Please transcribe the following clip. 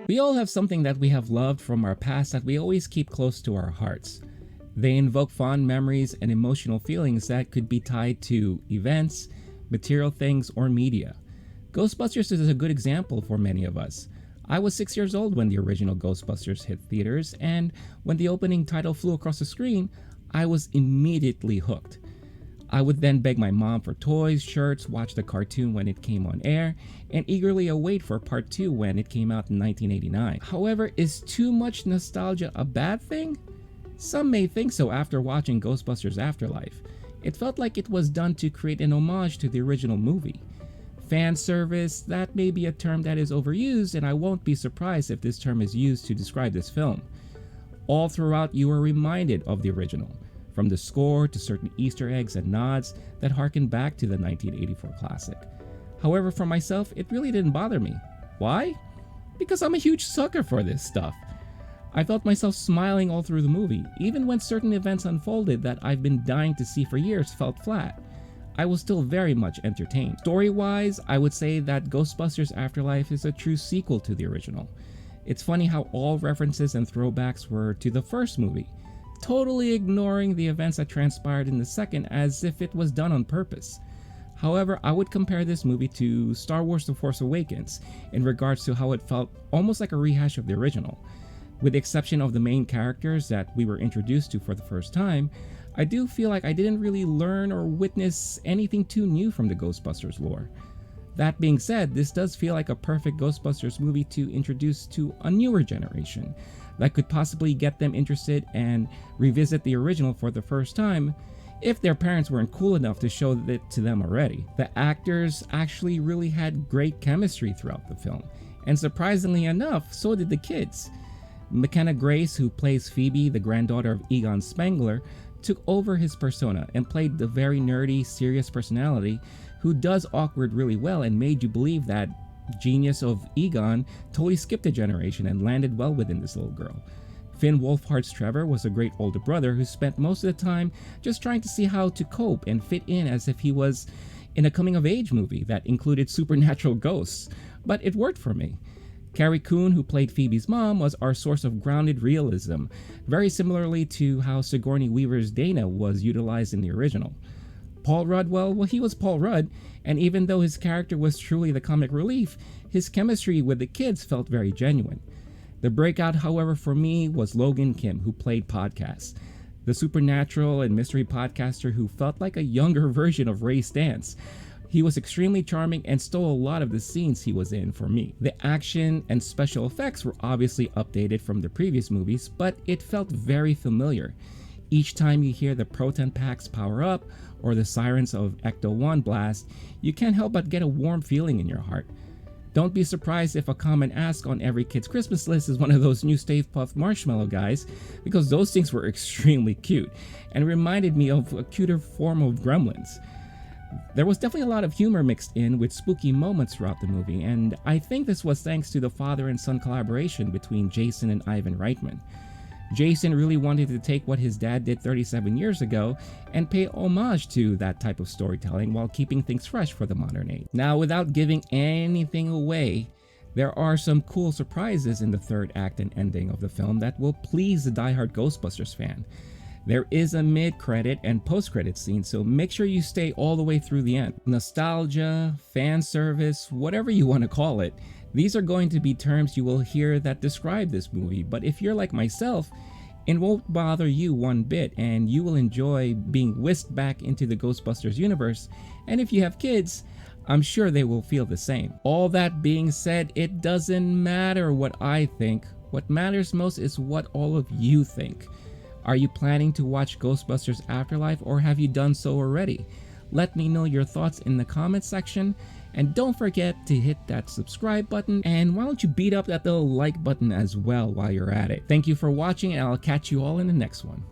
We all have something that we have loved from our past that we always keep close to our hearts. They invoke fond memories and emotional feelings that could be tied to events, material things, or media. Ghostbusters is a good example for many of us. I was 6 years old when the original Ghostbusters hit theaters, and when the opening title flew across the screen, I was immediately hooked. I would then beg my mom for toys, shirts, watch the cartoon when it came on air, and eagerly await for part 2 when it came out in 1989. However, is too much nostalgia a bad thing? Some may think so after watching Ghostbusters Afterlife. It felt like it was done to create an homage to the original movie. Fan service, that may be a term that is overused, and I won't be surprised if this term is used to describe this film. All throughout, you are reminded of the original, from the score to certain Easter eggs and nods that harken back to the 1984 classic. However, for myself, it really didn't bother me. Why? Because I'm a huge sucker for this stuff. I felt myself smiling all through the movie, even when certain events unfolded that I've been dying to see for years felt flat. I was still very much entertained. Story-wise, I would say that Ghostbusters Afterlife is a true sequel to the original. It's funny how all references and throwbacks were to the first movie, totally ignoring the events that transpired in the second as if it was done on purpose. However, I would compare this movie to Star Wars The Force Awakens in regards to how it felt almost like a rehash of the original. With the exception of the main characters that we were introduced to for the first time, I do feel like I didn't really learn or witness anything too new from the Ghostbusters lore. That being said, this does feel like a perfect Ghostbusters movie to introduce to a newer generation that could possibly get them interested and revisit the original for the first time if their parents weren't cool enough to show it to them already. The actors actually really had great chemistry throughout the film, and surprisingly enough, so did the kids. McKenna Grace, who plays Phoebe, the granddaughter of Egon Spengler, took over his persona and played the very nerdy, serious personality who does awkward really well and made you believe that genius of Egon totally skipped a generation and landed well within this little girl. Finn Wolfhard's Trevor was a great older brother who spent most of the time just trying to see how to cope and fit in as if he was in a coming-of-age movie that included supernatural ghosts, but it worked for me. Carrie Coon, who played Phoebe's mom, was our source of grounded realism, very similarly to how Sigourney Weaver's Dana was utilized in the original. Paul Rudd, well, he was Paul Rudd, and even though his character was truly the comic relief, his chemistry with the kids felt very genuine. The breakout, however, for me was Logan Kim, who played Podcast, the supernatural and mystery podcaster who felt like a younger version of Ray Stantz. He was extremely charming and stole a lot of the scenes he was in for me. The action and special effects were obviously updated from the previous movies, but it felt very familiar. Each time you hear the proton packs power up or the sirens of Ecto-1 blast, you can't help but get a warm feeling in your heart. Don't be surprised if a common ask on every kid's Christmas list is one of those new Stay Puft Marshmallow guys, because those things were extremely cute and reminded me of a cuter form of Gremlins. There was definitely a lot of humor mixed in with spooky moments throughout the movie, and I think this was thanks to the father and son collaboration between Jason and Ivan Reitman. Jason really wanted to take what his dad did 37 years ago and pay homage to that type of storytelling while keeping things fresh for the modern age. Now, without giving anything away, there are some cool surprises in the third act and ending of the film that will please the diehard Ghostbusters fan. There is a mid-credit and post-credit scene, so make sure you stay all the way through the end. Nostalgia, fan service, whatever you want to call it, these are going to be terms you will hear that describe this movie, but if you're like myself, it won't bother you one bit and you will enjoy being whisked back into the Ghostbusters universe, and if you have kids, I'm sure they will feel the same. All that being said, it doesn't matter what I think. What matters most is what all of you think. Are you planning to watch Ghostbusters Afterlife, or have you done so already? Let me know your thoughts in the comments section, and don't forget to hit that subscribe button, and why don't you beat up that little like button as well while you're at it. Thank you for watching, and I'll catch you all in the next one.